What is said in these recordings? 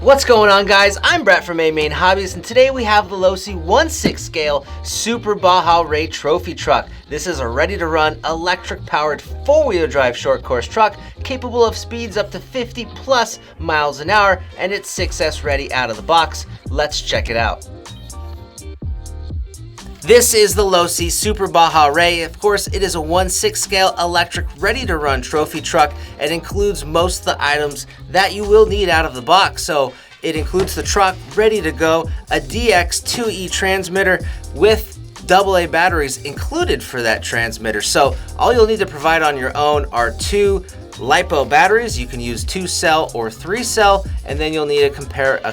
What's going on, guys? I'm Brett from AMain Hobbies, and today we have the Losi 1/6 scale Super Baja Rey trophy truck. This is a ready-to-run, electric-powered, four-wheel drive short course truck capable of speeds up to 50 plus miles an hour, and it's 6S ready out of the box. Let's check it out. This is the Losi Super Baja Rey. Of course, it is a 1/6 scale electric ready-to-run trophy truck. It includes most of the items that you will need out of the box. So it includes the truck ready to go, a DX2E transmitter with AA batteries included for that transmitter. So all you'll need to provide on your own are two LiPo batteries. You can use 2-cell or 3-cell, and then you'll need a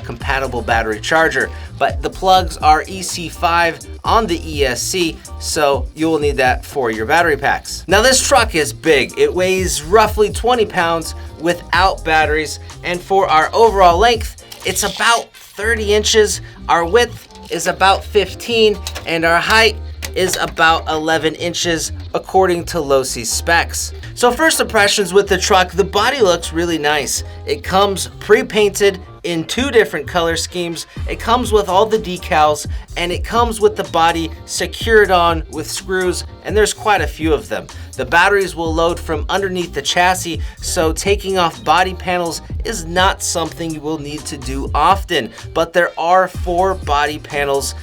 compatible battery charger. But the plugs are EC5 on the ESC, so you will need that for your battery packs. Now this truck is big. It weighs roughly 20 pounds without batteries, and for our overall length, it's about 30 inches. Our width is about 15, and our height is about 11 inches according to Losi's specs. So first impressions with the truck, the body looks really nice. It comes pre-painted in two different color schemes. It comes with all the decals, and it comes with the body secured on with screws, and there's quite a few of them. The batteries will load from underneath the chassis, so taking off body panels is not something you will need to do often, but there are 4 body panels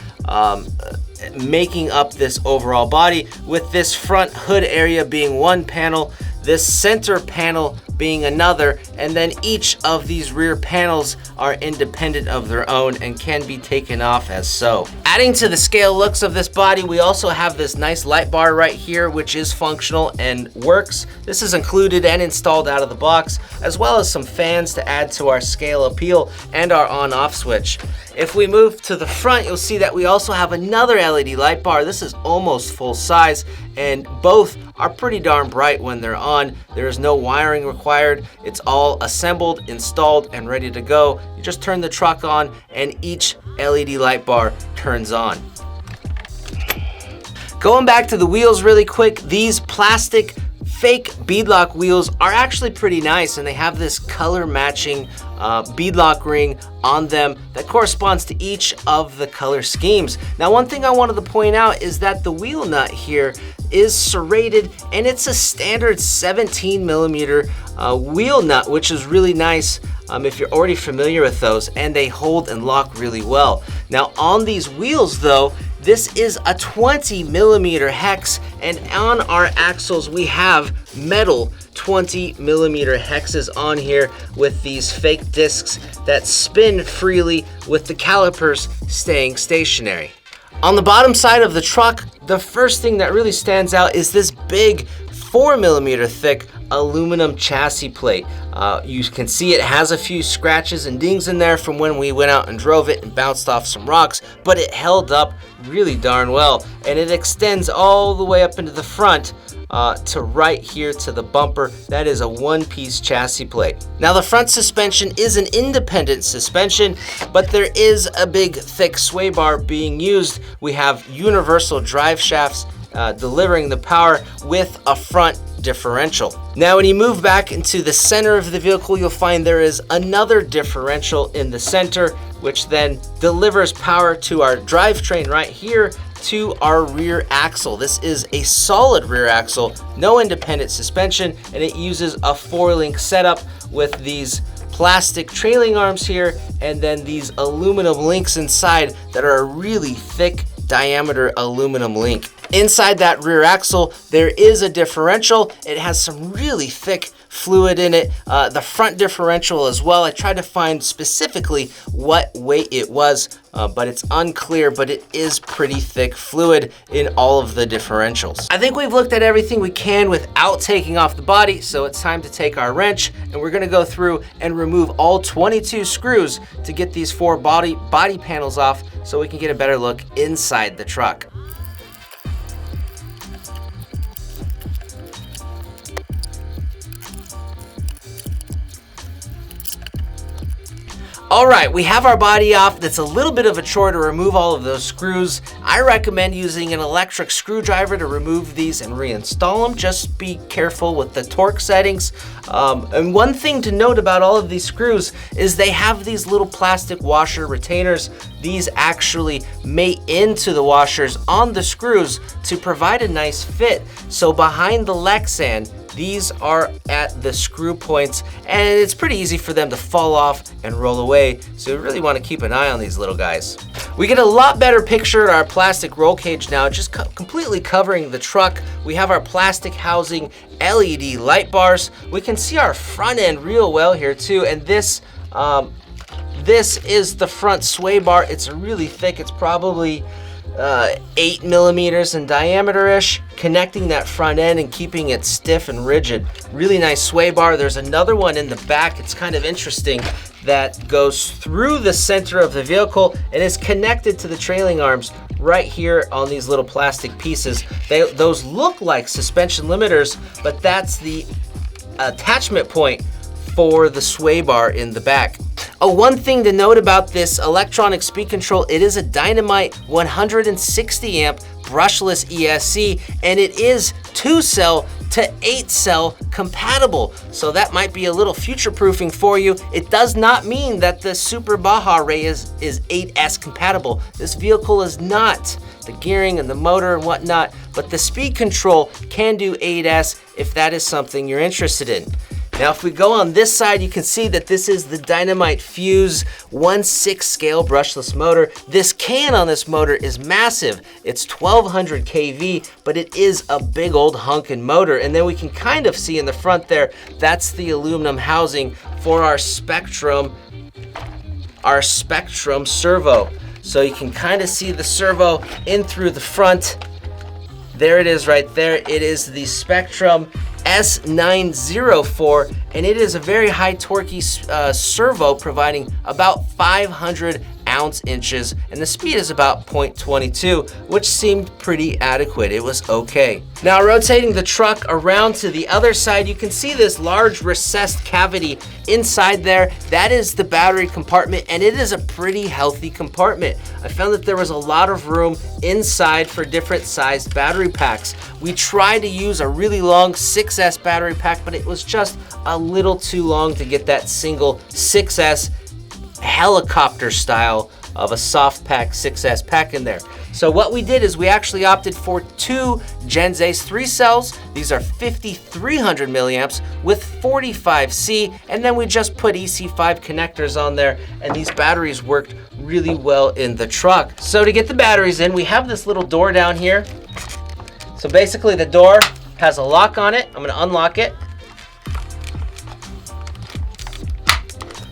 making up this overall body, with this front hood area being one panel, this center panel being another, and then each of these rear panels are independent of their own and can be taken off as so. Adding to the scale looks of this body, we also have this nice light bar right here, which is functional and works. This is included and installed out of the box, as well as some fans to add to our scale appeal and our on-off switch. If we move to the front, you'll see that we also have another LED light bar. This is almost full size, and both are pretty darn bright when they're on. There is no wiring required. It's all assembled, installed, and ready to go. You just turn the truck on and each LED light bar turns on. Going back to the wheels really quick, these plastic fake beadlock wheels are actually pretty nice, and they have this color matching beadlock ring on them that corresponds to each of the color schemes. Now, one thing I wanted to point out is that the wheel nut here is serrated, and it's a standard 17mm wheel nut, which is really nice if you're already familiar with those, and they hold and lock really well. Now on these wheels though, this is a 20mm hex, and on our axles we have metal 20mm hexes on here with these fake discs that spin freely with the calipers staying stationary. On the bottom side of the truck, the first thing that really stands out is this big 4mm thick aluminum chassis plate. You can see it has a few scratches and dings in there from when we went out and drove it and bounced off some rocks, but it held up really darn well, and it extends all the way up into the front to right here to the bumper. That is a one-piece chassis plate. Now the front suspension is an independent suspension, but there is a big thick sway bar being used. We have universal drive shafts delivering the power with a front differential. Now when you move back into the center of the vehicle, you'll find there is another differential in the center, which then delivers power to our drivetrain right here to our rear axle. This is a solid rear axle, no independent suspension, and it uses a 4-link setup with these plastic trailing arms here, and then these aluminum links inside that are a really thick diameter aluminum link. Inside that rear axle, there is a differential. It has some really thick fluid in it. The front differential as well. I tried to find specifically what weight it was, but it's unclear, but it is pretty thick fluid in all of the differentials. I think we've looked at everything we can without taking off the body, so it's time to take our wrench, and we're gonna go through and remove all 22 screws to get these 4 body panels off so we can get a better look inside the truck. All right, we have our body off. That's a little bit of a chore to remove all of those screws. I recommend using an electric screwdriver to remove these and reinstall them. Just be careful with the torque settings. And one thing to note about all of these screws is they have these little plastic washer retainers. These actually mate into the washers on the screws to provide a nice fit. So behind the Lexan, these are at the screw points, and it's pretty easy for them to fall off and roll away, so you really want to keep an eye on these little guys. We get a lot better picture at our plastic roll cage now, just completely covering the truck. We have our plastic housing LED light bars. We can see our front end real well here too, and this is the front sway bar. It's really thick. It's probably 8 millimeters in diameter-ish, connecting that front end and keeping it stiff and rigid. Really nice sway bar. There's another one in the back. It's kind of interesting that goes through the center of the vehicle and is connected to the trailing arms right here on these little plastic pieces. Those look like suspension limiters, but that's the attachment point for the sway bar in the back. Oh, one thing to note about this electronic speed control, it is a Dynamite 160 amp brushless ESC, and it is 2-cell to 8-cell compatible. So that might be a little future proofing for you. It does not mean that the Super Baja Rey is 8S compatible. This vehicle is not. The gearing and the motor and whatnot, but the speed control can do 8S if that is something you're interested in. Now, if we go on this side, you can see that this is the Dynamite Fuse 1/6 scale brushless motor. This can on this motor is massive. It's 1200 kV, but it is a big old honkin' motor. And then we can kind of see in the front there, that's the aluminum housing for our Spectrum servo. So you can kind of see the servo in through the front. There it is right there. It is the Spectrum S904, and it is a very high torquey servo, providing about 500 ounce-inches, and the speed is about 0.22, which seemed pretty adequate. It was okay. Now, rotating the truck around to the other side, you can see this large recessed cavity inside there. That is the battery compartment, and it is a pretty healthy compartment. I found that there was a lot of room inside for different sized battery packs. We tried to use a really long 6S battery pack, but it was just a little too long to get that single 6S helicopter style of a soft pack 6S pack in there. So what we did is we actually opted for 2 Gens Ace 3 cells. These are 5300 milliamps with 45C, and then we just put EC5 connectors on there, and these batteries worked really well in the truck. So to get the batteries in, we have this little door down here. So basically the door has a lock on it. I'm gonna unlock it.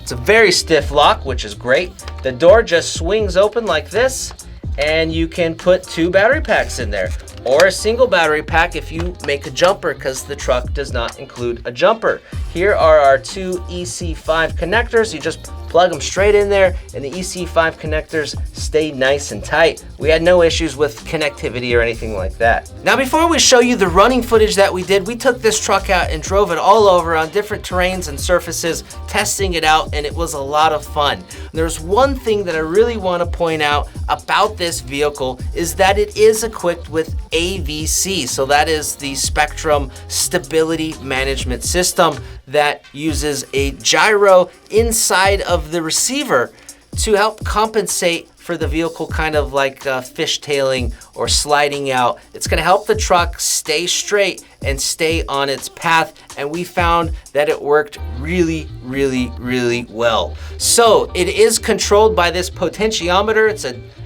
It's a very stiff lock, which is great. The door just swings open like this, and you can put 2 battery packs in there, or a single battery pack if you make a jumper, because the truck does not include a jumper. Here are our 2 EC5 connectors. You just plug them straight in there, and the EC5 connectors stay nice and tight. We had no issues with connectivity or anything like that. Now, before we show you the running footage that we did, we took this truck out and drove it all over on different terrains and surfaces, testing it out, and it was a lot of fun. There's one thing that I really want to point out about this vehicle is that it is equipped with AVC. So that is the Spectrum Stability Management System that uses a gyro inside of the receiver to help compensate for the vehicle kind of like fishtailing or sliding out. It's gonna help the truck stay straight and stay on its path, and we found that it worked really, really, really well. So it is controlled by this potentiometer.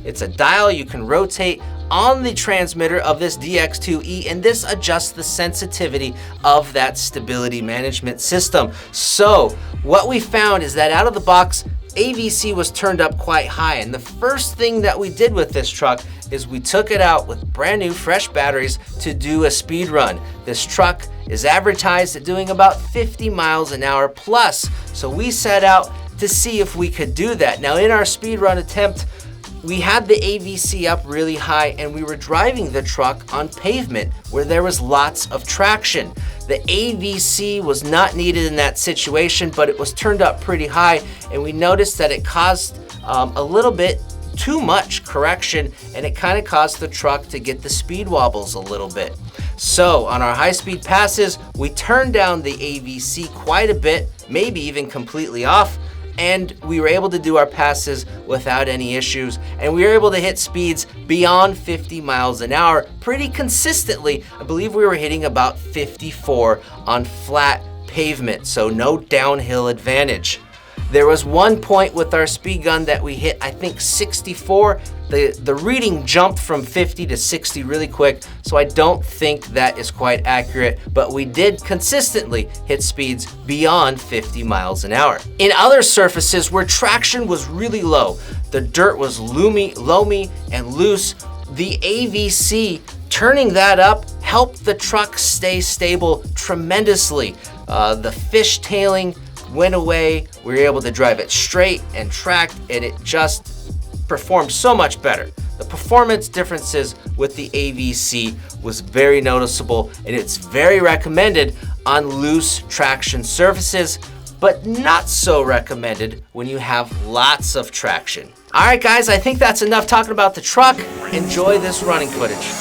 It's a dial you can rotate on the transmitter of this DX2E, and this adjusts the sensitivity of that stability management system. So what we found is that out of the box, AVC was turned up quite high, and the first thing that we did with this truck is we took it out with brand new fresh batteries to do a speed run. This truck is advertised at doing about 50 miles an hour plus, so we set out to see if we could do that. Now, in our speed run attempt, we had the AVC up really high, and we were driving the truck on pavement where there was lots of traction. The AVC was not needed in that situation, but it was turned up pretty high, and we noticed that it caused a little bit too much correction, and it kind of caused the truck to get the speed wobbles a little bit. So on our high-speed passes, we turned down the AVC quite a bit, maybe even completely off, and we were able to do our passes without any issues, and we were able to hit speeds beyond 50 miles an hour pretty consistently. I believe we were hitting about 54 on flat pavement, so no downhill advantage. There was one point with our speed gun that we hit, I think 64. The reading jumped from 50 to 60 really quick, so I don't think that is quite accurate, but we did consistently hit speeds beyond 50 miles an hour. In other surfaces where traction was really low, the dirt was loamy and loose, the AVC, turning that up helped the truck stay stable tremendously. The fishtailing went away, we were able to drive it straight and tracked, and it just performed so much better. The performance differences with the AVC was very noticeable, and it's very recommended on loose traction surfaces, but not so recommended when you have lots of traction. All right, guys, I think that's enough talking about the truck. Enjoy this running footage.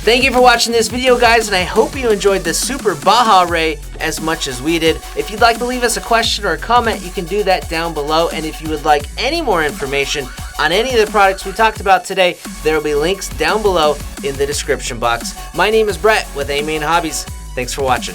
Thank you for watching this video, guys, and I hope you enjoyed the Super Baja Rey as much as we did. If you'd like to leave us a question or a comment, you can do that down below, and if you would like any more information on any of the products we talked about today, there will be links down below in the description box. My name is Brett with AMain Hobbies. Thanks for watching.